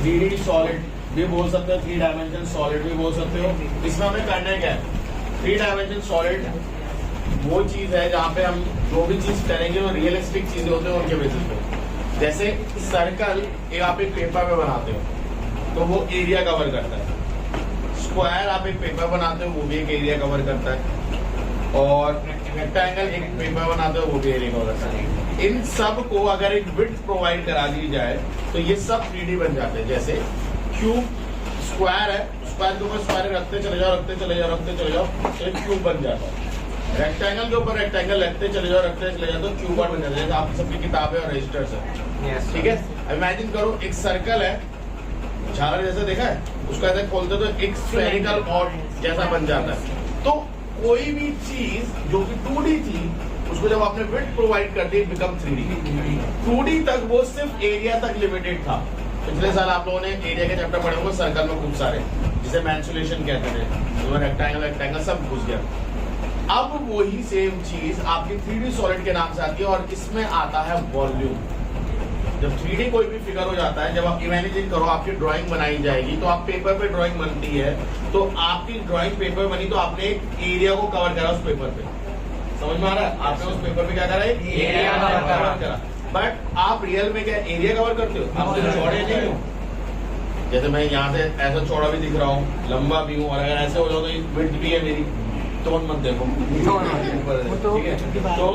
3D solid भी बोल सकते हो, 3 डायमेंशन सॉलिड भी बोल सकते हो। इसमें हमें करना क्या है, 3 डायमेंशन सॉलिड वो चीज है जहाँ पे हम जो भी चीज करेंगे वो रियलिस्टिक चीजें होते हैं उनके बेसिस पे। जैसे सर्कल आप एक पेपर पे बनाते हो तो वो एरिया कवर करता है, स्क्वायर आप एक पेपर बनाते हो वो भी एक एरिया कवर करता है, और रेक्टेंगल एक पेपर बनाते हो वो भी एरिया कवर करता है। इन सब को अगर एक विड्थ प्रोवाइड करा दी जाए तो ये सब 3D बन जाते हैं। जैसे क्यूब स्क्वायर है, स्क्वायर के ऊपर स्क्वायर रखते चले जाओ रखते चले जाओ रखते चले जाओ तो एक क्यूब बन जाता है। रेक्टेंगल के ऊपर रेक्टेंगल रखते चले जाओ रखते चले जाओ तो क्यूब बन जाता है। आप सबकी किताबें और रजिस्टर्स है, ठीक है। इमेजिन करो एक सर्कल है, झालर जैसा देखा है, उसको ऐसे खोलते तो एक स्फेरिकल और जैसा बन जाता है। तो कोई भी चीज जो कि 2D थी उसको जब आपने विड्थ प्रोवाइड कर दी बिकम 3D। 2D तक वो सिर्फ एरिया तक लिमिटेड था। पिछले साल आप लोगों ने एरिया के चैप्टर पढ़े होंगे, सर्कल में खूब सारे जिसे मैंसुलेशन कहते थे, तो रेक्टेंगल सब घुस गया। अब वही सेम चीज आपकी 3D सॉलिड के नाम से आती है और इसमें आता है वॉल्यूम। जब 3D कोई भी फिगर हो जाता है, जब आप इमेजिन करो आपकी ड्राइंग बनाई जाएगी तो आप पेपर पे ड्राइंग बनती है, तो आपकी ड्राइंग पेपर बनी तो आपने एक एरिया को कवर करा उस पेपर पे, समझ में आ रहा है? आपने उस पेपर पे क्या करा, एरिया कवर करा। बट आप रियल में क्या एरिया कवर करते हो? आप तो चौड़े नहीं हो। जैसे मैं यहाँ से ऐसा चौड़ा भी दिख रहा हूँ, लंबा भी हूँ, और अगर ऐसे हो जाओ तो विड्थ भी है मेरी, तो मत देखो, ठीक है। तो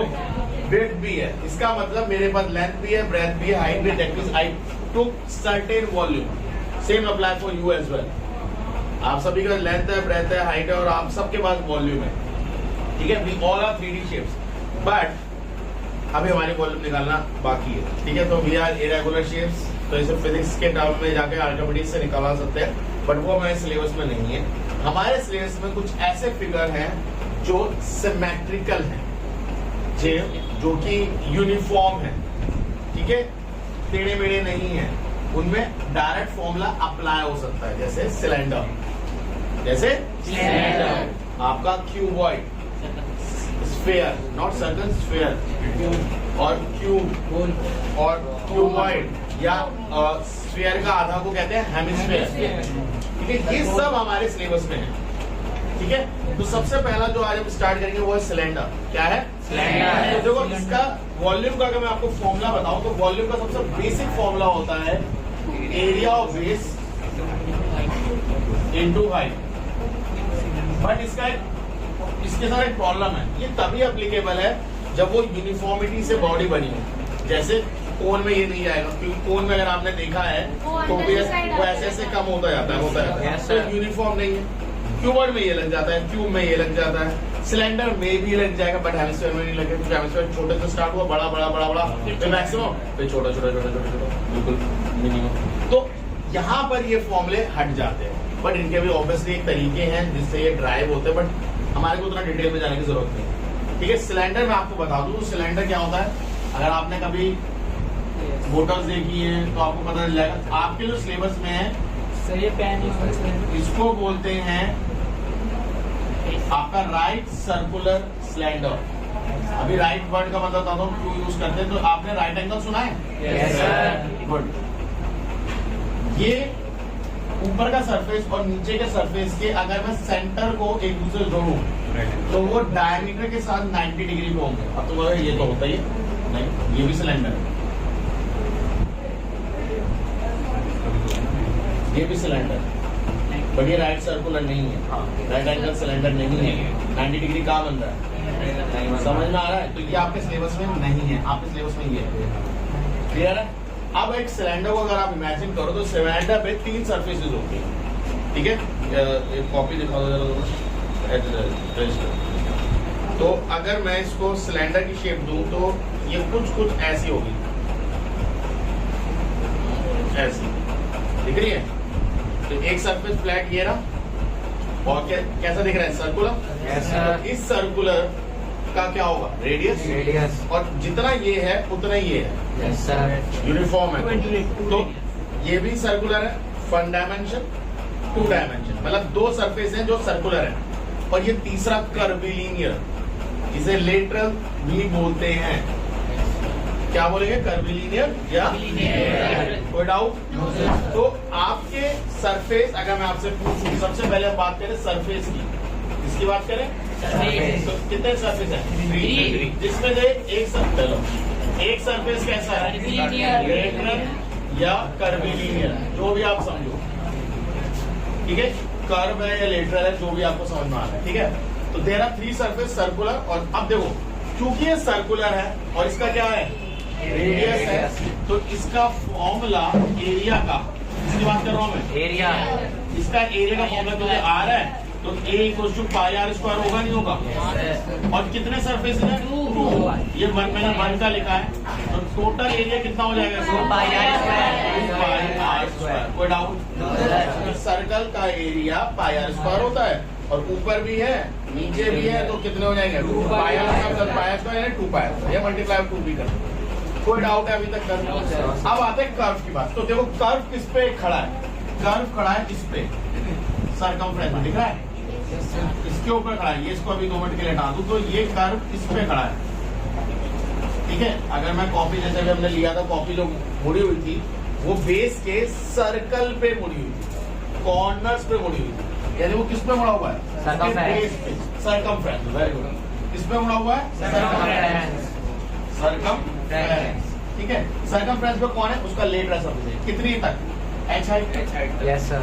विड्थ भी है, इसका मतलब मेरे पास लेंथ भी है, ब्रेथ भी है, हाइट भी है। That means I took certain volume. Same apply for you as well. आप सभी का लेंथ है, ब्रेथ है, हाइट है, और आप सबके पास वॉल्यूम है, ठीक है। We all are 3D shapes, but अभी हमारी वॉल्यूम निकालना बाकी है, ठीक है। तो वी आर इरेगुलर शेप्स, तो इसे फिजिक्स के टर्म में जाके आर्किमिडीज से निकाला सकते हैं, बट वो हमारे सिलेबस में नहीं है। हमारे सिलेबस में कुछ ऐसे फिगर हैं जो सिमेट्रिकल हैं, जो कि यूनिफॉर्म है, ठीक है, टेढ़े मेढ़े नहीं है। उनमें डायरेक्ट फॉर्मूला अप्लाई हो सकता है, जैसे सिलेंडर, जैसे आपका cuboid, sphere, not circle, sphere, और क्यूब और क्यूबॉइड या स्फीयर का आधा को कहते हैं हेमिस्फीयर, ठीक है। ये सब हमारे सिलेबस में है, ठीक है। तो सबसे पहला जो आज हम स्टार्ट करेंगे वो है सिलेंडर। क्या है? सिलेंडर। तो देखो इसका वॉल्यूम का अगर मैं आपको फॉर्मूला बताऊं तो वॉल्यूम का सबसे बेसिक फॉर्मूला होता है area of base into height. But इसके साथ एक प्रॉब्लम है, ये तभी एप्लीकेबल है जब वो यूनिफॉर्मिटी से बॉडी बनी हो। जैसे कोन में ये नहीं आएगा, क्योंकि कोन में अगर आपने देखा है तो वो ऐसे ऐसे कम होता जाता है, तो यूनिफॉर्म नहीं है। क्यूबॉइड में ये लग जाता है, क्यूब में ये लग जाता है, सिलेंडर में भी लग जाएगा, बट हेमिस्फीयर में नहीं लगेगा, क्योंकि हेमिस्फीयर छोटे से स्टार्ट हुआ, बड़ा बड़ा बड़ा बड़ा फिर मैक्सिमम, फिर छोटा छोटा छोटा छोटा छोटा बिल्कुल मिनिमम। तो यहाँ पर ये फॉर्मूले हट जाते हैं, बट इनके भी ऑब्वियसली एक तरीके हैं जिससे ये ड्राइव होते हैं, बट हमारे को उतना डिटेल में जाने की जरूरत नहीं, ठीक है। सिलेंडर में आपको बता दूं, सिलेंडर क्या होता है, अगर आपने कभी मोटर्स देखी है तो आपको पता चल जाएगा। आपके जो सिलेबस में है सर, ये पेन इसको बोलते हैं आपका राइट सर्कुलर सिलेंडर। अभी राइट वर्ड का मतलब बताता हूँ क्यों यूज करते हैं। तो आपने राइट एंगल सुना है? Yes sir. गुड। ये ऊपर का सरफेस और नीचे के सरफेस के अगर मैं सेंटर को एक दूसरे जोड़ूं तो वो डायमीटर के साथ 90 डिग्री पे होंगे। अब तो ये तो होता ही नहीं, ये भी सिलेंडर है, ये भी सिलेंडर, बट ये राइट सर्कुलर नहीं है, राइट एंगल सिलेंडर नहीं है। 90 डिग्री कहाँ बन रहा है? समझ में आ रहा है? तो ये आपके सिलेबस में नहीं है, आपके सिलेबस में ये है। क्लियर है? अब एक सिलेंडर को अगर आप इमेजिन करो तो सिलेंडर पे 3 सरफेसेस होती है, ठीक है। एक कॉपी दिखा दो जरा। तो अगर मैं इसको सिलेंडर की शेप दूं तो ये कुछ ऐसी होगी, ऐसी दिख रही है। तो एक सरफेस फ्लैट ये रहा, और कैसा दिख रहा है? सर्कुलर। yes, इस सर्कुलर का क्या होगा? रेडियस। और जितना ये है उतना ये है, yes, यूनिफॉर्म है। तो ये भी सर्कुलर है, 1 डायमेंशन 2 डायमेंशन, मतलब 2 सरफेस हैं जो सर्कुलर है। और ये तीसरा कर्वीलिनियर, जिसे लेटरल भी बोलते हैं, क्या बोलेंगे, कर्विलीनियर या कोई डाउट? तो आपके सरफेस, अगर मैं आपसे पूछूं, सबसे पहले हम बात करें सरफेस की, इसकी बात करें तो कितने सरफेस है? 3, जिसमें से एक सरफेस कैसा है, लेटरल या कर्विलीनियर, जो भी आप समझो, ठीक है, कर्व है या लेटरल है, जो भी आपको समझ में आ रहा है, ठीक है। तो देयर आर 3 सरफेस, सर्कुलर, और अब देखो क्योंकि ये सर्कुलर है और इसका क्या है, रेडियस है, तो इसका फॉर्मूला एरिया का, इसकी बात कर रहा हूं मैं, एरिया इसका एरिया का फॉर्मूला क्योंकि आ रहा है तो A = पाई आर स्क्वायर होगा, नहीं होगा? और कितने सरफेस है? 2, ये मैंने 1 का लिखा है, तो टोटल एरिया कितना हो जाएगा? 2 पाई आर स्क्वायर। कोई डाउट? सर्कल का एरिया पाई आर स्क्वायर होता है, और ऊपर भी है नीचे भी है, तो कितने हो जाएंगे? 2 pi r square, 2 pi are, ये मल्टीप्लाई 2 भी कर। कोई डाउट है अभी तक? कर। अब आते हैं कर्व की बात। तो देखो कर्व किस पे खड़ा है? कर्व खड़ा है इस पे, सर्कमफ्रेंस में, दिख रहा है? इसके ऊपर खड़ा है, ये इसको अभी 2 मिनट के लिए हटा दूं, तो ये कर्व इस पे खड़ा है, ठीक है। अगर मैं कॉपी, जैसे भी हमने लिया था कॉपी जो मुड़ी हुई थी, वो बेस के सर्कल पे मुड़ी हुई थी, कॉर्नर्स पे मुड़ी हुई थी, यानी वो किस पे मुड़ा हुआ है? सर्कमफ्रेंस। Very good. किस पे मुड़ा हुआ है? सर्कमफ्रेंस, ठीक है। सर्कमफ्रेंस पे कौन है? उसका लेटरल सरफेस कितनी तक? h height. Yes sir.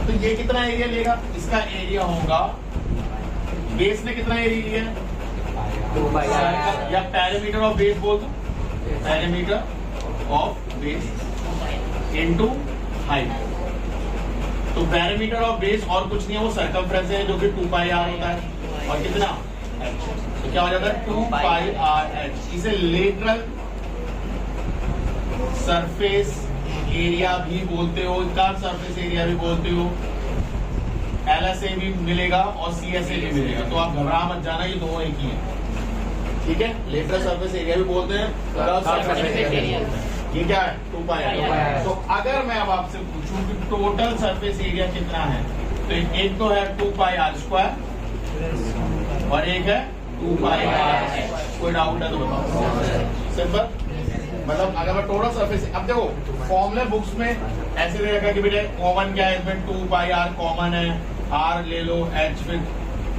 तो ये कितना एरिया लेगा? इसका एरिया होगा, बेस ने कितना एरिया लिया है? 2 पाई आर, या पैरामीटर ऑफ बेस बोल दो, parameter of base into height. तो पैरामीटर ऑफ बेस और कुछ नहीं है, वो सर्कमफ्रेंस है, जो कि 2 पाई आर होता है, और कितना h, तो क्या हो जाता है? 2 पाई आर h। इसे लेटरल सरफेस एरिया भी बोलते हो, कर्व सरफेस एरिया भी बोलते हो, LSA भी मिलेगा और CSA भी मिलेगा, तो आप घबरा मत जाना, ये दोनों एक ही है, ठीक है। लेटरल सरफेस एरिया भी बोलते हैं, कर्व सरफेस एरिया। ये क्या है? 2 पाई आर। तो अगर मैं अब आपसे पूछूं कि टोटल सरफेस एरिया कितना है, तो एक तो है 2 पाई आर स्क्वायर और एक है 2 पाई आर h। कोई डाउट है तो बताओ। सिंपल, मतलब अगर मैं टोटल सरफेस, अब देखो फॉर्मूले बुक्स में ऐसे दे रखा कि बेटे कॉमन क्या है इसमें, 2 पाई आर कॉमन है, आर ले लो, h फिर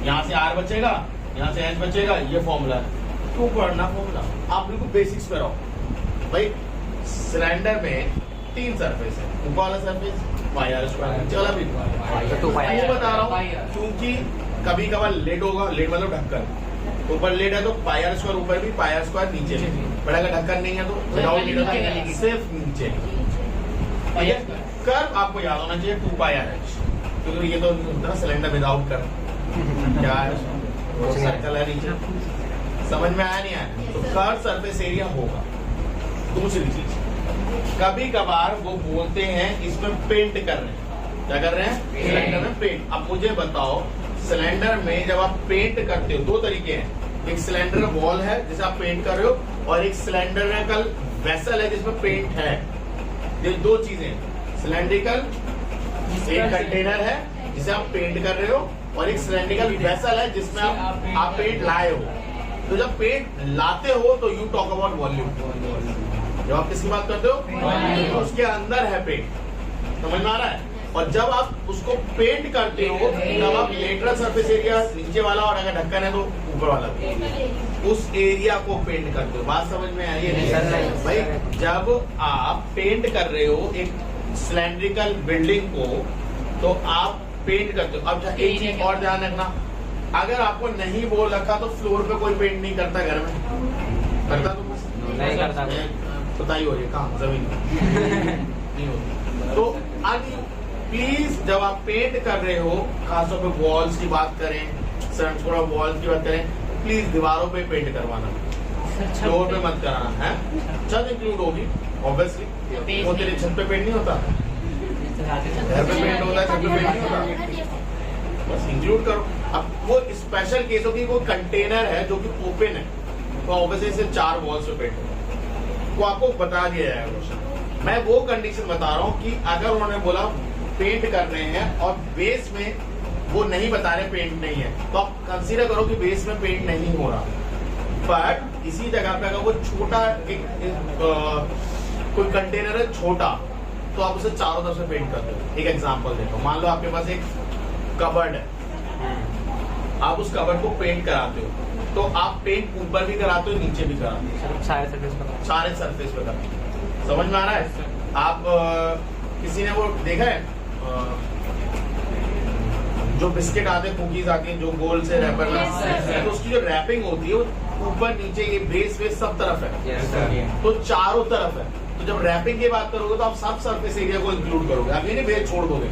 यहाँ से आर बचेगा, यहाँ से h बचेगा, ये फॉर्मूला है। क्यों पढ़ना फॉर्मूला? आप बिल्कुल बेसिक्स पे रहो भाई। सिलेंडर में 3 सरफेस है, ऊपर वाला सरफेस पाई आर स्क्वायर, चला भी वो बता रहा हूँ क्योंकि कभी कभार लेट होगा, लेट मतलब ढक्कन, ऊपर लेट है तो पाई आर स्क्वायर ऊपर भी, पाई आर स्क्वायर नीचे भी, बट अगर ढक्कन नहीं है तो विदाउट लेट सिर्फ नीचे। कर्व आपको याद होना चाहिए 2 पाई आर h, क्योंकि ये तो होता है सिलेंडर विदाउट कर्व, क्या है सर्कल है नीचे, समझ में आया नहीं आया? तो कर्व सरफेस एरिया होगा। दूसरी चीज, कभी कभार वो बोलते हैं इसमें पेंट कर रहे हैं, क्या कर रहे हैं? सिलेंडर में पेंट। अब मुझे बताओ, सिलेंडर में जब आप पेंट करते हो, 2 तरीके हैं, एक सिलेंडर वॉल है जिसे आप पेंट कर रहे हो, और एक सिलेंडरिकल वेसल है जिसमें पेंट है। ये 2 चीजें, सिलेंड्रिकल एक कंटेनर है जिसे आप पेंट कर रहे हो, और एक सिलेंड्रिकल वेसल है जिसमें आप पेंट लाए हो। तो जब पेंट लाते हो तो यू टॉक अबाउट वॉल्यूम। जब आप किसकी बात करते हो, उसके अंदर है पेंट, समझ में आ रहा है? और जब आप उसको पेंट करते हो तब आप लेटरल सरफेस एरिया नीचे वाला, और अगर ढक्कन है तो ऊपर वाला, उस एरिया को पेंट करते हो। बात समझ में आई है भाई? जब आप पेंट कर रहे हो एक सिलेंड्रिकल बिल्डिंग को, तो आप पेंट करते हो। अब एक चीज और ध्यान रखना, अगर आपको नहीं बोल रखा तो फ्लोर पे कोई पेंट नहीं करता घर में, करता? तो नहीं करता, बताइए हो कहाँ जमीन नहीं होती। तो प्लीज जब आप पेंट कर रहे हो, खासतौर पे वॉल्स की बात करें, थोड़ा वॉल्स की बात करें, प्लीज दीवारों पे पेंट करवाना, फ्लोर पे मत कराना है। छत इंक्लूड होगी ऑब्वियसली, वो तेरी छत पे पेंट नहीं होता, घर पे पेंट होता है, छत पे पेंट नहीं होता, बस इंक्लूड करो। अब वो स्पेशल केस हो कि वो कंटेनर है जो कि ओपन है, तो ऑब्वियसली सिर्फ 4 वॉल्स पे पेंट होगा, वो आपको बता दिया जाएगा। मैं वो कंडीशन बता रहा हूँ कि अगर उन्होंने बोला पेंट कर रहे हैं और बेस में वो नहीं बता रहे पेंट नहीं है, तो आप कंसीडर करो कि बेस में पेंट नहीं हो रहा, बट इसी जगह पे अगर वो छोटा कोई कंटेनर है छोटा, तो आप उसे चारों तरफ से पेंट करते हो। एक एग्जांपल देता हूँ, मान लो आपके पास एक कबर्ड है, आप उस कबर्ड को पेंट कराते हो, तो आप पेंट ऊपर भी कराते हो, नीचे भी कराते हो, सारे सरफेस पे कराते हो। समझ में आ रहा है? आप किसी ने वो देखा है जो बिस्किट आते हैं, कुकीज आती हैं, जो गोल से रैपर में, तो उसकी जो रैपिंग होती है वो ऊपर नीचे ये बेस वेस सब तरफ है, तो चारों तरफ है। तो जब रैपिंग की बात करोगे तो आप सब सरफेस एरिया को इंक्लूड करोगे, आप ये नहीं बेस छोड़ दोगे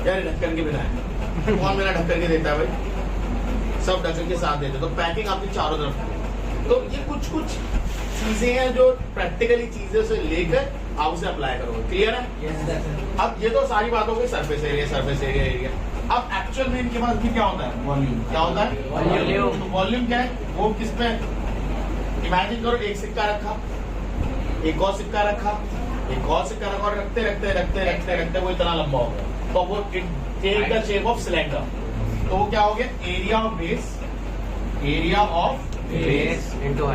यार ढक्कन के बिना है, कौन बिना ढक्कन के देता है भाई, सब ढक्कन के साथ देते, तो पैकिंग आपकी चारों तरफ। तो ये कुछ कुछ चीजें हैं जो प्रैक्टिकली चीजें से लेकर आप उसे अप्लाई करोगे। क्लियर है? अब ये तो सारी बातों की सरफेस एरिया एरिया। अब एक्चुअल में इनके पास भी क्या होता है? वॉल्यूम। क्या होता है? वॉल्यूम। तो वॉल्यूम क्या है? वो किस पे? इमेजिन करो एक सिक्का रखा, एक और सिक्का रखा, एक और सिक्का रखा, और रखते रखते रखते रखते रखते वो इतना लंबा हो गया, तो वो take the shape of cylinder. तो वो क्या हो गया? Area of base, area of base into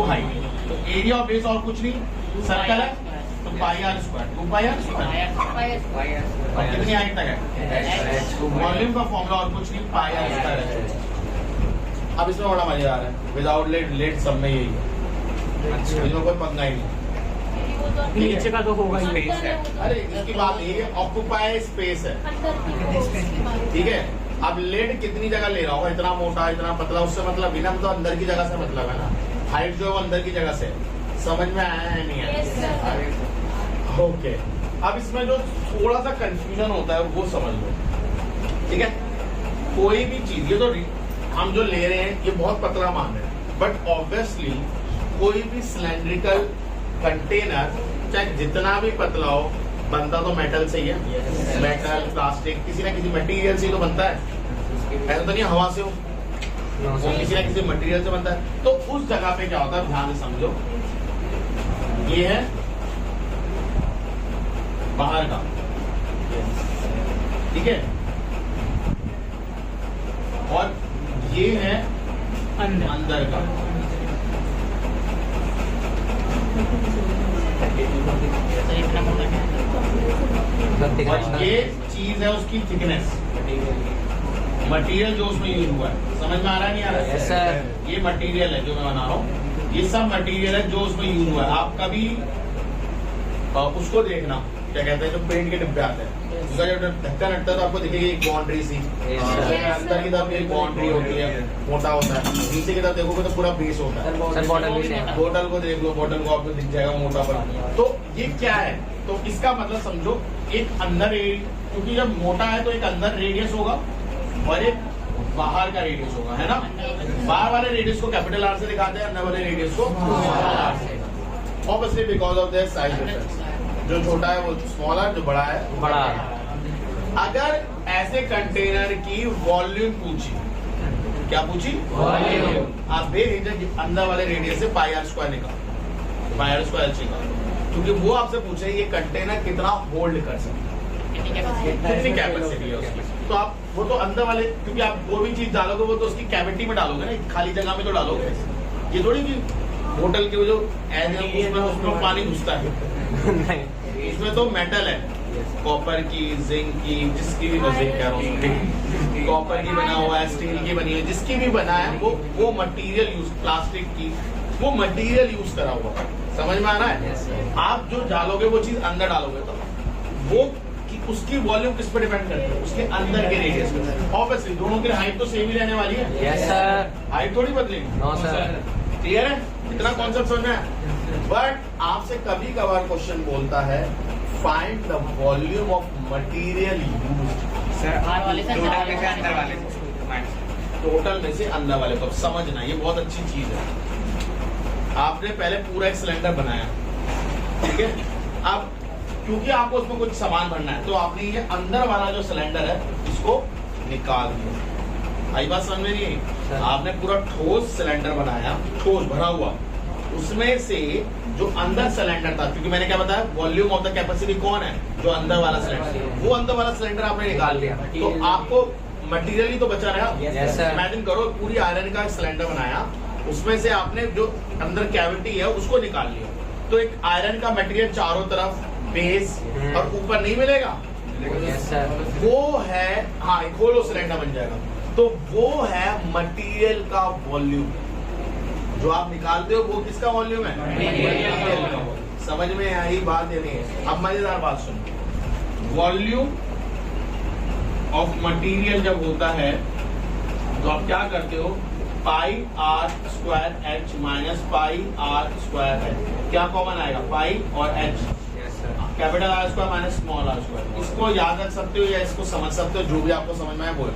height. तो एरिया ऑफ बेस और कुछ नहीं, सर्कल है, तो pi r square, 2 pi r square. और कितनी हाइट तक है? वॉल्यूम का फॉर्मूला और कुछ नहीं, पाई आर स्क्वायर है। अब इसमें बड़ा मजा आ रहा है, विदाउट लेट सब में यही है, इसमें कोई पंगा ही नहीं। नीचे का तो होगा ही। स्पेस है। अरे इसकी बात ये है, ऑक्यूपाई स्पेस है, ठीक है। अब लेड कितनी जगह ले रहा होगा, इतना मोटा इतना पतला, उससे मतलब विनम तो अंदर की जगह से मतलब है ना, हाइट जो है वो अंदर की जगह से। समझ में आया है नहीं आया? ओके। अब इसमें जो थोड़ा सा कंफ्यूजन होता है वो समझ लो, ठीक है। कोई भी चीज, ये तो हम जो ले रहे हैं ये बहुत पतला मान रहे हैं, बट ऑब्वियसली कोई भी सिलेंड्रिकल कंटेनर चाहे जितना भी पतला हो, बनता तो मेटल से ही है। मेटल, प्लास्टिक, किसी ना किसी मटेरियल से ही तो बनता है, ऐसा तो नहीं हवा से हो, वो किसी ना किसी मटेरियल से बनता है। तो उस जगह पे क्या होता है, ध्यान से समझो, ये है बाहर का, ठीक है, और ये है अंदर का। और ये चीज है उसकी थिकनेस, मटेरियल जो उसमें यूज हुआ है। समझ में आ रहा है नहीं आ रहा है? yes, sir. ये मटेरियल है जो मैं बना रहा हूँ, ये सब मटेरियल है जो उसमें यूज हुआ है। आप कभी उसको देखना, क्या कहते हैं, जो पेंट के डिब्बे आते हैं, उसका जब ढक्कन हटता है तो आपको दिखेगी एक बाउंड्री सी, अंदर की तरफ एक बाउंड्री होती है, मोटा होता है, नीचे की तरफ देखोगे तो पूरा बेस होता है। बोतल को देख लो, बोतल को आपको दिख जाएगा मोटा पर। तो ये क्या है? तो इसका मतलब समझो, एक अंदर क्योंकि जब मोटा है तो एक अंदर रेडियस होगा और एक बाहर का रेडियस होगा, है ना। बाहर वाले रेडियस को कैपिटल आर से दिखाते हैं, अंदर वाले रेडियस को स्मॉल आर से। Obviously because of their size difference, जो छोटा है वो स्मॉलर, जो बड़ा है बड़ा। अगर ऐसे कंटेनर की वॉल्यूम पूछी, क्या पूछी? वॉल्यूम। आप बेहिचक अंदर वाले रेडियस से पाई आर स्क्वायर निकालो, पाई आर स्क्वायर निकालो, क्योंकि वो आपसे पूछे ये कंटेनर कितना होल्ड कर सकता है, कितनी कैपेसिटी है उसकी। तो आप वो तो अंदर वाले, क्योंकि आप वो भी चीज डालोगे वो तो उसकी कैविटी में डालोगे ना, खाली जगह में तो डालोगे। ये थोड़ी कि होटल की वो जो उसमें पानी घुसता है, इसमें तो मेटल है, कॉपर की, जिंक की, जिसकी भी जिंक कह रहा हूँ, कॉपर की बना हुआ है, स्टील की बनी है, जिसकी भी बना है वो मटेरियल यूज, प्लास्टिक की वो मटेरियल यूज करा हुआ है। समझ में आ रहा है? आप जो डालोगे वो चीज अंदर डालोगे तो वो उसकी वॉल्यूम किस पे डिपेंड करती है? उसके अंदर के रेडियस पे। ऑब्वियसली दोनों की हाइट तो सेम ही रहने वाली है। Yes sir. हाइट थोड़ी बदलेगी। No sir. क्लियर है? इतना कॉन्सेप्ट समझ में आया? बट आपसे कभी कभार क्वेश्चन बोलता है find the volume of material used. Total में से अंदर वाले, टोटल में से अंदर वाले को समझना, ये बहुत अच्छी चीज है। आपने पहले पूरा एक सिलेंडर बनाया, ठीक है। अब क्योंकि आपको उसमें कुछ सामान भरना है, तो आपने ये अंदर वाला जो सिलेंडर है इसको निकाल दिया। आई बात समझ में नहीं? आपने पूरा ठोस सिलेंडर बनाया, ठोस भरा हुआ, उसमें से जो अंदर सिलेंडर था, क्योंकि मैंने क्या बताया, वॉल्यूम ऑफ द कैपेसिटी कौन है? जो अंदर वाला सिलेंडर, वो अंदर वाला सिलेंडर आपने निकाल लिया, तो आपको मटेरियल ही तो बचा रहा। इमेजिन करो पूरी आयरन का सिलेंडर बनाया, उसमें से आपने जो अंदर कैविटी है उसको निकाल लिया, तो एक आयरन का मटेरियल चारों तरफ बेस और ऊपर नहीं मिलेगा, यस सर। वो है, हाँ एक होलो सिलेंडर बन जाएगा। तो वो है मटेरियल का वॉल्यूम, जो आप निकालते हो वो किसका वॉल्यूम है? मटेरियल का वॉल्यूम। समझ में आई बात या नहीं? अब मजेदार बात सुनो, वॉल्यूम ऑफ मटेरियल जब होता है तो आप क्या करते हो, pi r square h minus pi r square h, क्या कॉमन आएगा? पाई और h, capital R square minus small r square. इसको याद रख सकते हो या इसको समझ सकते हो, जो भी आपको समझ में आए बोल।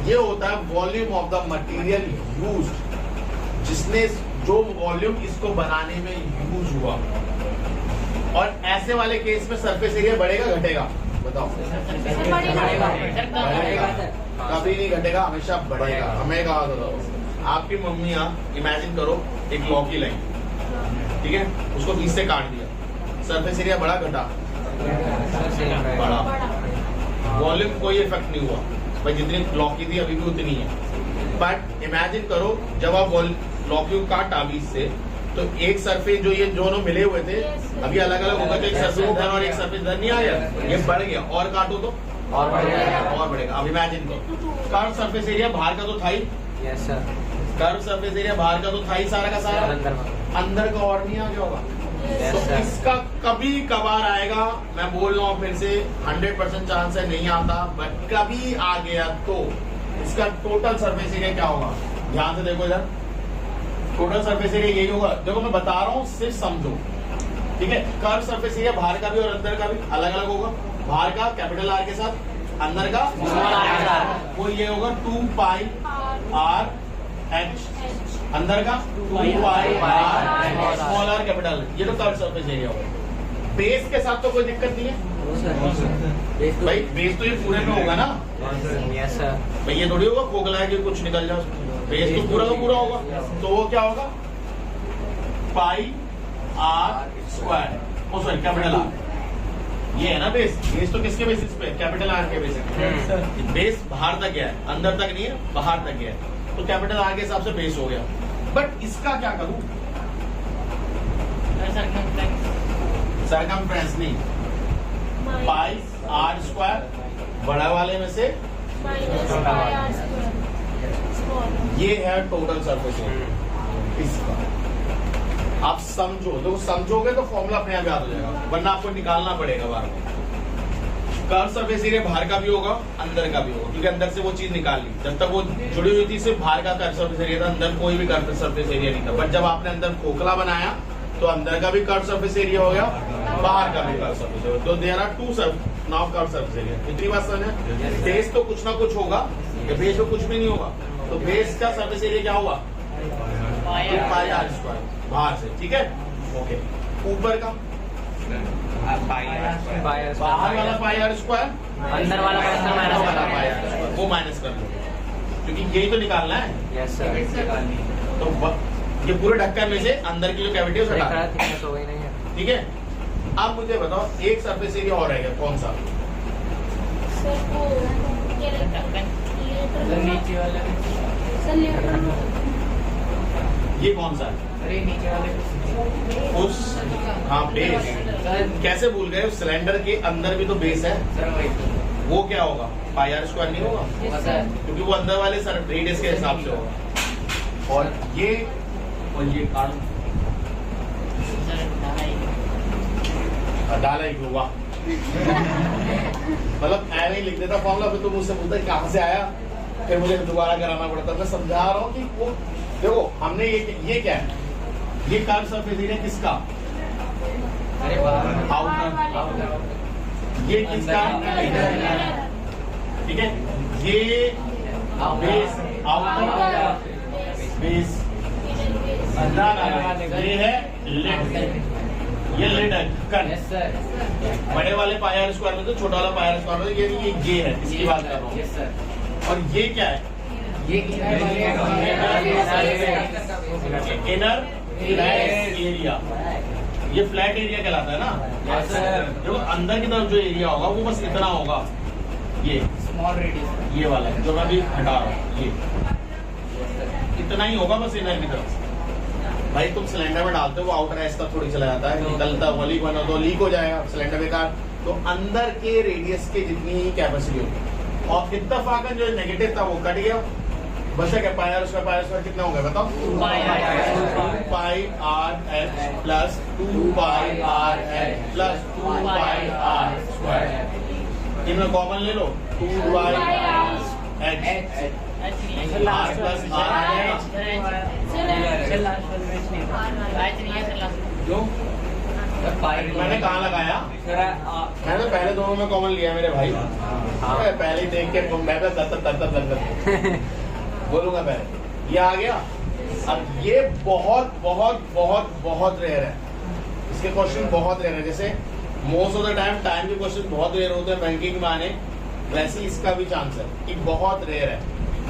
ये होता है volume of the material used, जिसने जो वॉल्यूम इसको बनाने में यूज हुआ। और ऐसे वाले केस में सरफेस एरिया बढ़ेगा घटेगा? बताओ। कभी नहीं घटेगा, हमेशा बढ़ेगा। हमें कहा था आपकी मम्मियाँ, इमेजिन करो एक लौकी लाई, ठीक है, उसको 20 से काट दिया, सरफेस एरिया बढ़ा घटा? बढ़ा। वॉल्यूम कोई इफेक्ट नहीं हुआ भाई, जितनी लौकी थी अभी भी उतनी है। बट इमेजिन करो जब आप लौकी को काटा 20 से, तो एक सरफेस जो ये दोनों मिले हुए थे अभी अलग अलग होगा, तो एक सरफेस इधर और एक सरफेस इधर नहीं आया, ये बढ़ गया। और काटो तो और बढ़ेगा। अब इमेजिन करो कर्व सरफेस एरिया बाहर का तो था ही, yes sir. Curve surface area बाहर का तो था ही सारा का सारा, अंदर का और नहीं आ गया होगा। तो इसका कभी कभार आएगा, मैं बोल रहा हूँ फिर से, 100% चांस है नहीं आता, बट कभी आ गया तो इसका टोटल सरफेस एरिया क्या होगा? ध्यान से देखो इधर, टोटल सरफेस एरिया यही होगा। देखो मैं बता रहा हूँ, सिर्फ समझो, ठीक है। कर्व सरफेस एरिया बाहर का भी और अंदर का भी अलग अलग होगा। बाहर का कैपिटल आर के साथ, अंदर का वो ये होगा 2 पाई आर एच, अंदर का 2 pi are small are capital, ये तो कर्व सरफेस एरिया होगा। बेस के साथ तो कोई दिक्कत नहीं है भाई, बेस तो ये पूरे में होगा ना, यस सर। भाई ये थोड़ी होगा खोखला है कि कुछ निकल जाए, बेस तो पूरा का पूरा होगा। तो वो क्या होगा? Pi r square, oh sorry capital R, ये है ना बेस। बेस तो किसके बेसिस पे? कैपिटल आर के बेसिस पे। बेस बाहर तक गया है, अंदर तक नहीं है, बाहर तक गया है, तो कैपिटल आर के हिसाब से बेस हो गया। बट इसका क्या करूं? सरकमफ्रेंस नहीं, पाई आर स्क्वायर बड़ा वाले में से ये है टोटल सरफेस एरिया इसका। आप समझो, तो समझोगे तो फॉर्मूला अपने आप याद हो जाएगा, वरना आपको निकालना पड़ेगा बार बार। कर्व सरफेस एरिया बाहर का भी होगा, अंदर का भी होगा, क्योंकि अंदर से वो चीज निकाल ली। जब तक वो जुड़ी हुई थी सिर्फ बाहर का कर्व सरफेस एरिया था, अंदर कोई भी कर्व सरफेस एरिया नहीं था। बट जब आपने अंदर खोखला बनाया तो अंदर का भी कर्व सरफेस एरिया हो गया, बाहर का भी कर्व सरफेस एरिया। तो there are 2 now curve surface area. इतनी बात समझे? बेस तो कुछ ना कुछ होगा, या बेस में कुछ भी नहीं होगा, तो बेस का सरफेस एरिया क्या हुआ? पाई आर स्क्वायर बाहर से, ठीक है, ओके। ऊपर का बाहर वाला पाई आर स्क्वायर, अंदर वाला पाई आर स्क्वायर, वो माइनस कर लो, क्योंकि यही तो निकालना है। Yes sir. तो ये पूरे ढक्कन में से अंदर की जो कैविटी है तो वही नहीं है, ठीक है। अब मुझे बताओ एक सरफेस एरिया और रहेगा, कौन सा? नीचे वाला, ये कौन सा है? अरे नीचे वाले उस, हाँ बेस। कैसे भूल गए? सिलेंडर के अंदर भी तो बेस है, वो क्या होगा? पाई आर स्क्वायर नहीं होगा, क्योंकि वो अंदर वाले सर रेडियस के हिसाब से होगा। और ये काट डाला ही हुआ मतलब ऐ नहीं लिख देता फॉर्मूला, फिर तो मुझसे पूछता कहाँ से आया, फिर मुझे दोबारा कराना पड़ता। मैं समझा रहा हूँ कि वो देखो, हमने ये क्या है, ये कर्व सरफेस एरिया किसका? अरे आउटर। ये किसका? ठीक है, ये बेस आउटर, बेस ये है लिड, ये लिड है ढक्कन। Yes sir. बड़े वाले पाई आर स्क्वायर में तो छोटा वाला पाई आर स्क्वायर में, ये है, इसकी बात कर रहा हूँ। Yes sir. और ये क्या है? ये इनर फ्लैट एरिया, ये फ्लैट एरिया कहलाता है ना। Yes sir. देखो अंदर की तरफ जो एरिया होगा वो बस इतना होगा, ये स्मॉल रेडियस, ये वाला जो मैं अभी हटा रहा हूँ, ये इतना ही होगा बस इनर की तरफ। भाई तुम सिलेंडर में डालते हो वो आउटर एज तक थोड़ी चला जाता है, निकलता हुआ लीक बना तो लीक हो जाएगा सिलेंडर बेकार। तो अंदर के रेडियस के जितनी ही कैपेसिटी होगी, और इत्तफाकन जो नेगेटिव था वो कट गया, बचा क्या पाई आर स्क्वायर कितना होगा बताओ? 2 pi r h plus 2 pi r h plus 2 pi r square. इनमें कॉमन ले लो, 2 pi h r plus r क्यों? मैंने कहाँ लगाया? मैंने तो पहले दोनों में कॉमन लिया मेरे भाई। पहले ही देख के मैं बोलूंगा पहले, ये आ गया। अब ये बहुत बहुत बहुत बहुत रेयर है, इसके क्वेश्चन बहुत रेयर है। जैसे मोस्ट ऑफ द टाइम के क्वेश्चन बहुत रेयर होते हैं बैंकिंग में आने, वैसे इसका भी चांस है कि बहुत रेयर है।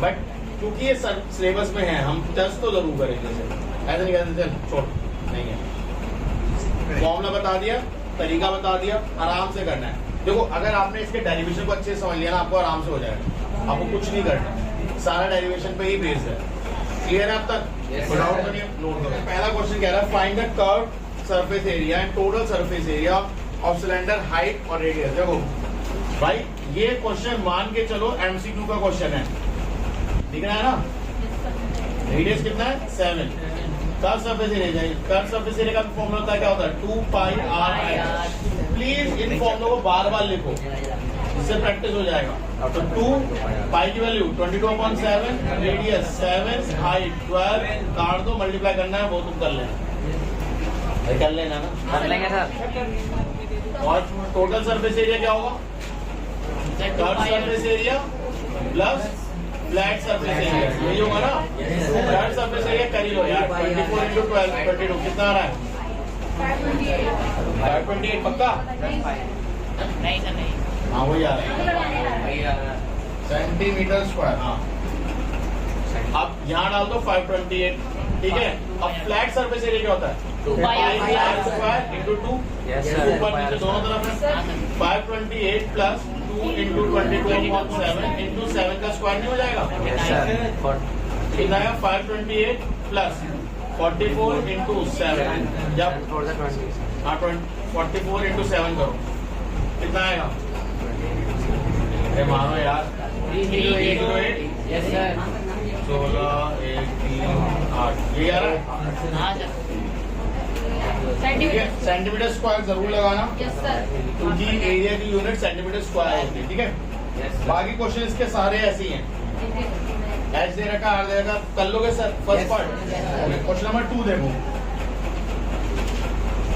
बट क्योंकि ये सिलेबस में है, हम टेस्ट तो जरूर करेंगे। ऐसे नहीं कहते चल छोड़, नहीं है। फॉर्मूला बता दिया, तरीका बता दिया, आराम से करना है। देखो अगर आपने इसके डेरिवेशन को अच्छे से समझ लिया ना, आपको आराम से हो जाएगा। आपको कुछ नहीं करना, सारा डेरिवेशन पे ही बेस्ड है। क्लियर है अब तक? डाउट तो नहीं? नोट करो। पहला क्वेश्चन कह रहा है find the curve surface area and total surface area of cylinder height और रेडियस। देखो भाई ये क्वेश्चन मान के चलो एमसीक्यू का क्वेश्चन है, दिख रहा है ना? रेडियस कितना है? 7। Curve surface area, curve surface area का फॉर्मूला होता है, क्या होता है? 2 पाई आर एच। प्लीज इन फॉर्मूला को बार बार लिखो, इससे प्रैक्टिस हो जाएगा। तो 2 पाई की वैल्यू 22/7, रेडियस 7, हाइट 12, काट दो, मल्टीप्लाई करना है वो तुम कर लेना, कर लेना ना, कर लेंगे सर। और टोटल सरफेस एरिया क्या होगा? Curve surface area plus flat surface area, यही होगा ना? फ्लैट सरफेस एरिया कर ही लो यार। 24 × 12 22 कितना आ रहा है? 528 पक्का? नहीं सर नहीं, हाँ वही आ रहा है सेंटीमीटर स्क्वायर। हाँ अब यहाँ डाल दो 528, ठीक है। अब फ्लैट सरफेस एरिया क्या होता है? 2 पाई आर स्क्वायर इंटू 2, ऊपर नीचे दोनों तरफ है। 528 प्लस 2 इंटू 22/7 इंटू 7 का स्क्वायर नहीं हो जाएगा? कितना है? 528 प्लस 44 इंटू 7, जब 44 इंटू 7 करो कितना आएगा? अरे मानो यार 308 16 1 3 8 ये आ रहा है। हाँ सर। ठीक है, सेंटीमीटर स्क्वायर जरूर लगाना क्योंकि एरिया की यूनिट सेंटीमीटर स्क्वायर होती है, ठीक है। बाकी क्वेश्चन इसके सारे ऐसे ही हैं, एच दे रखा, आर दे रखा, कर लोगे sir first part. Question number 2 देखो,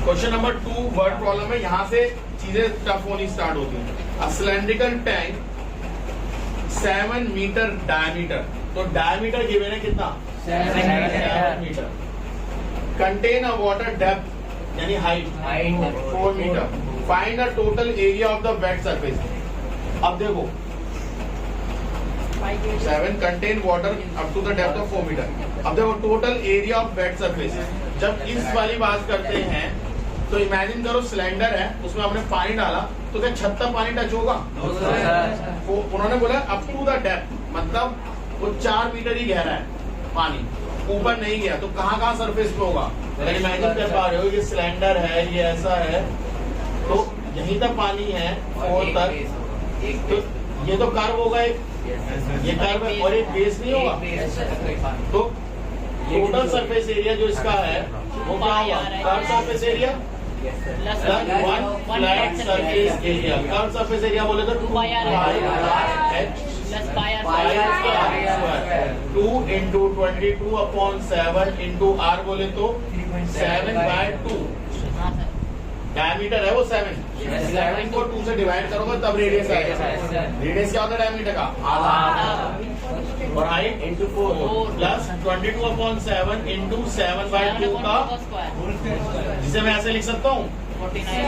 क्वेश्चन नंबर 2 वर्ड प्रॉब्लम है। यहाँ से चीजें टफ होनी स्टार्ट होती है। A cylindrical tank 7 metre diameter, तो डायमीटर गिवन है कितना? 7 metre. Contain a water depth यानी height 4 metre. Find the total area of the wet surface. अब देखो 7 contain water up to the depth of 4 metre. अब देखो total area of wet surface, जब इस वाली बात करते हैं तो इमेजिन करो सिलेंडर है, उसमें हमने पानी डाला तो क्या छत तक पानी टच होगा? वो उन्होंने बोला अप टू द डेप्थ, मतलब वो 4 मीटर ही गहरा है पानी, ऊपर नहीं गया। तो कहाँ सरफेस पे होगा? अगर इमेजिन कर पा रहे हो ये सिलेंडर है, ये ऐसा है, तो यहीं तक पानी है 4 तक, तो ये तो कर्व होगा एक, ये कर्व है और एक बेस नहीं होगा। तो टोटल सरफेस एरिया जो इसका है वो क्या होगा? Curve surface area plus 1 flat surface area. Curve surface area बोले तो 2 pi r h plus pi r 2 into 22/7 into r बोले तो 7/2। डायमीटर है वो 7 को 2 से डिवाइड करोगे तब रेडियस आएगा। रेडियस क्या होता है डायमीटर का? आधा। और हाइट इंटू 4 प्लस 22/7 इंटू 7/2 का, जिसे मैं ऐसे लिख सकता हूँ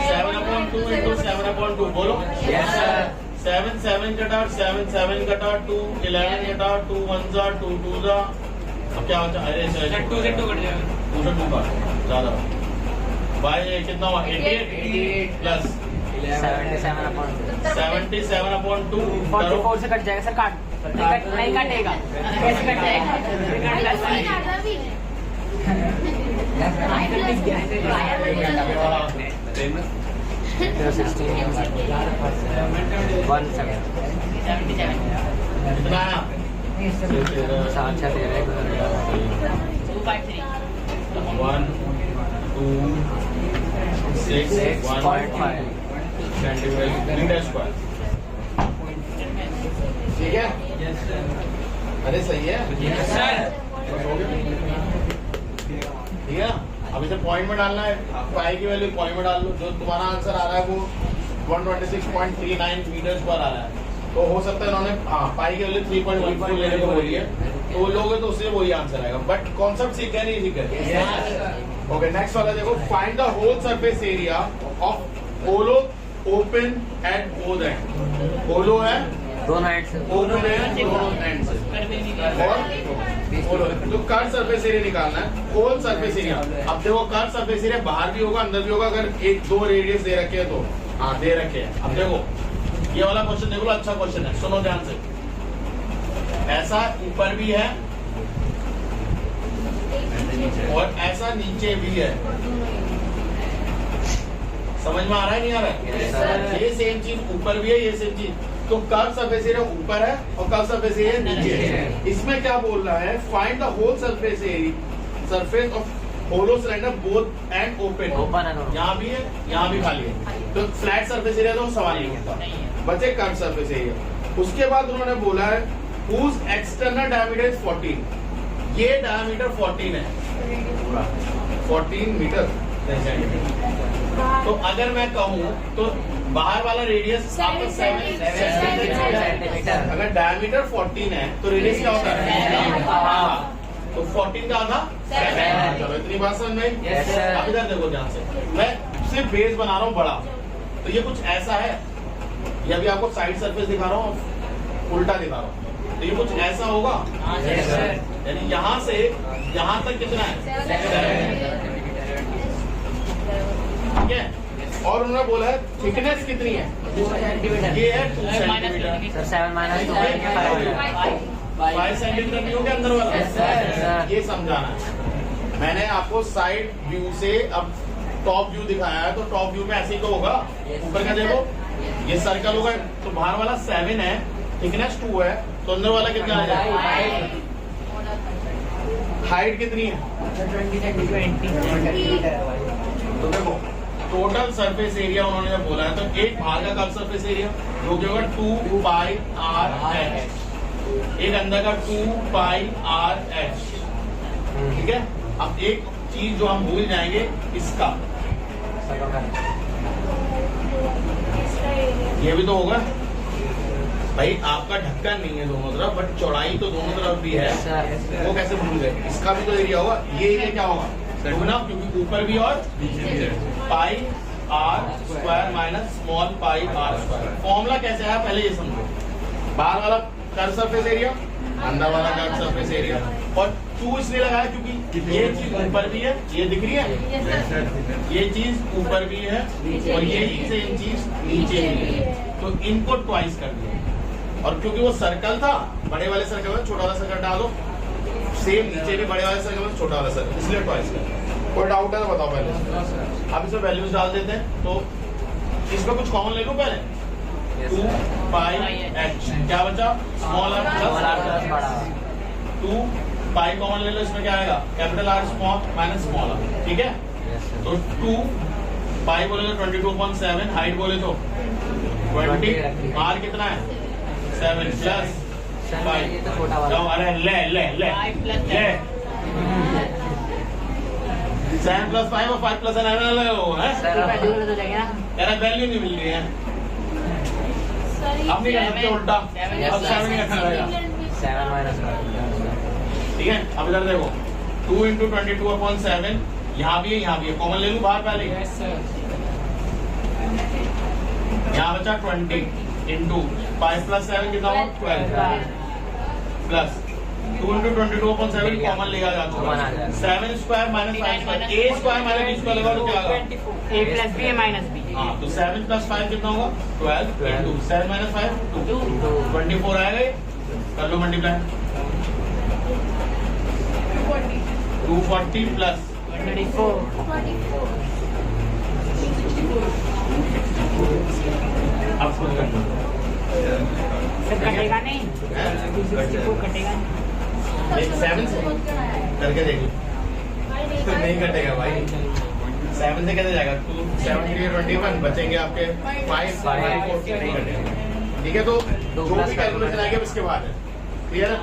7/2 इंटू 7/2। बोलो 7 7 कटा 7 7 कटा 2 11 कटा 2 1 जा 2 2 जा। अब क्या होता है? अरे 2 से 2 कट जाएगा, 2 से 2 का ज्यादा भाई कितना हुआ? 88 प्लस 77/2 44 से कट जाएगा सर। काट नहीं कटेगा, कैसे कट जाएगा? कितना है आप? 1 2 6 1 मीटर स्क्वायर। ठीक है, अरे सही है। ठीक है, अब इसे पॉइंट में डालना है, पाई की वैल्यू पॉइंट में डाल लो। जो तुम्हारा आंसर आ रहा है वो 126.39 मीटर स्क्वायर आ रहा है। तो हो सकता है इन्होंने पाई की वैल्यू 3.14 लेने को बोली है, तो वो लोगे तो उससे वही आंसर आएगा। बट कॉन्सेप्ट सीखा है, नहीं सीखा? ओके, नेक्स्ट वाला देखो, find the whole surface area of hollow open at both end. Hollow है दोनों एंड से, ओपन है दोनों एंड से, और तो कर्व सरफेस एरिया निकालना है, होल सरफेस एरिया। अब देखो कर्व सरफेस एरिया बाहर भी होगा अंदर भी होगा, अगर एक दो रेडियस दे रखे हैं तो हाँ दे रखे हैं। अब देखो ये वाला क्वेश्चन देखो, अच्छा क्वेश्चन है, सुनो ध्यान से। ऐसा ऊपर भी है और ऐसा नीचे भी है, समझ में आ रहा है नहीं आ रहा है? ये सेम चीज ऊपर भी है, ये सेम चीज। तो कर्व सरफेस एरिया ऊपर है और कर्व सरफेस एरिया नीचे है। इसमें क्या बोल रहा है, find the whole surface area surface of hollow cylinder both end open. यहाँ भी है यहाँ भी खाली है, तो फ्लैट सरफेस एरिया तो सवाल नहीं होता, बचे कर्व सरफेस एरिया। उसके बाद उन्होंने बोला है whose external diameter is 14। ये डायमीटर 14 है, 14 मीटर। तो अगर मैं कहूँ तो बाहर वाला रेडियस आपका 7 सेंटीमीटर, अगर डायमीटर 14 है तो रेडियस क्या होता है? तो 14 का आधा 7। चलो इतनी बात समझ में? अब इधर देखो ध्यान से, मैं सिर्फ बेस बना रहा हूँ बड़ा, तो ये कुछ ऐसा है। ये अभी आपको साइड सरफेस दिखा रहा हूँ, उल्टा दिखा रहा हूँ, तो ये कुछ ऐसा होगा। यानी यहाँ से यहाँ तक कितना है? ठीक है, और उन्होंने बोला है थिकनेस कितनी है? ये है 2 सेंटीमीटर। 5 सेंटीमीटर नहीं हो गया अंदर वाला? ये समझाना है। मैंने आपको साइड व्यू से अब टॉप व्यू दिखाया है, तो टॉप व्यू में ऐसे ही तो होगा। ऊपर का देखो, ये सर्कल होगा, तो बाहर वाला 7 है, थिकनेस 2 है, तो अंदर वाला कितना है? हाइट कितनी है? तो देखो टोटल सरफेस एरिया उन्होंने जब बोला है, तो एक भाग का कर्व सरफेस एरिया जो कि होगा 2 पाई आर एच, एक अंदर का 2 पाई आर एच। ठीक है, अब एक चीज जो हम भूल जाएंगे, इसका ये भी तो होगा भाई, आपका ढक्कन नहीं है दोनों तरफ, बट चौड़ाई तो दोनों तरफ भी है, वो कैसे भूल गए? इसका भी तो एरिया होगा, ये एरिया क्या होगा? ना, क्योंकि ऊपर भी और pi r square minus small pi r square. Formula कैसे है पहले ये समझो। बाहर वाला कर्व सरफेस एरिया, अंदर वाला कर्व सरफेस एरिया, और 2 इसलिए लगाया क्योंकि ये चीज ऊपर भी है, ये दिख रही है, ये चीज ऊपर भी है और ये सेम चीज नीचे भी है, तो इनको ट्वाइस कर दिया। और क्योंकि वो सर्कल था, बड़े वाले सर्कल में छोटा वाला सर्कल डालो, सेम नीचे भी बड़े वाले सर्कल में छोटा वाला सर्कल, इसलिए ट्वाइस कर। कोई डाउट है तो बताओ पहले। अब इसमें वैल्यूज डाल देते हैं, तो इसमें कुछ कॉमन ले लो पहले। 2 पाई एच, क्या बचा? Small R plus 2 pi common ले लो, इसमें क्या आएगा? Capital R small minus small R. ठीक है, तो 2 पाई बोले तो 22.7, हाइट बोले तो 20, आर कितना है? 7 प्लस 5। अरे ले ले ले ले 7 प्लस 5 और 5 प्लस 9 है, वैल्यू नहीं मिल रही है। अब नहीं कर सकते उल्टा, अब 7 नहीं रखना रहेगा। 7 माइनस। ठीक है, अब इधर देखो 2 इंटू 22/7, यहाँ भी है, कॉमन ले लूँ बाहर पहले। यहाँ बचा 20 इंटू 5 प्लस 7 कितना होगा? 12 प्लस 2 इंटू 22/7 कॉमन लिया जा चुका है। 7 square minus 5 square, a square minus b square लगा तो क्या होगा? a plus b minus b। हाँ, तो 7 प्लस 5 कितना होगा? 12 इंटू 7 माइनस 5 2, 24 आएगा ये, कर लो मल्टीप्लाई। 240 प्लस 34. 44. अब खुद करना सर कटेगा नहीं, 264 कटेगा नहीं। एक 7 से करके देख लो नहीं कटेगा भाई 7 से कैसे जाएगा 2 7 3 21 बचेंगे आपके 5 नहीं कटेगा ठीक है तो जो भी कैलकुलेशन आएगा उसके बाद है क्लियर है